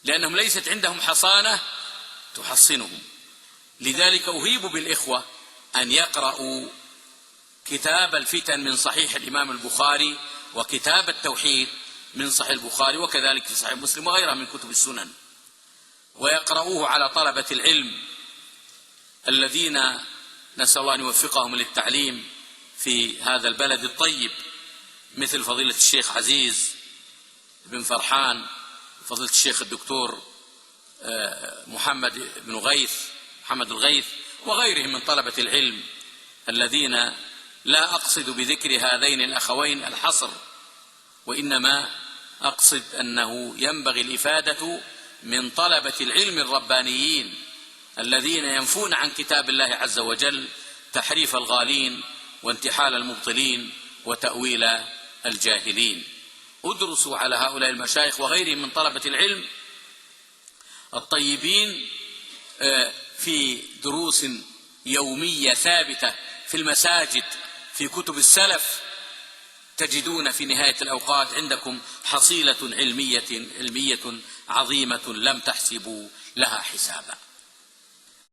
لأنهم ليست عندهم حصانة تحصنهم. لذلك أهيب بالإخوة أن يقرأوا كتاب الفتن من صحيح الإمام البخاري، وكتاب التوحيد من صحيح البخاري، وكذلك في صحيح مسلم وغيرها من كتب السنن، ويقرؤوه على طلبة العلم الذين نسأل الله أن يوفقهم للتعليم في هذا البلد الطيب، مثل فضيلة الشيخ عزيز بن فرحان، فضيلة الشيخ الدكتور محمد الغيث، وغيرهم من طلبة العلم الذين لا أقصد بذكر هذين الأخوين الحصر، وإنما أقصد أنه ينبغي الإفادة من طلبة العلم الربانيين الذين ينفون عن كتاب الله عز وجل تحريف الغالين وانتحال المبطلين وتأويل الجاهلين. ادرسوا على هؤلاء المشايخ وغيرهم من طلبة العلم الطيبين في دروس يومية ثابتة في المساجد، في كتب السلف، تجدون في نهاية الأوقات عندكم حصيلة علمية عظيمة لم تحسبوا لها حسابا.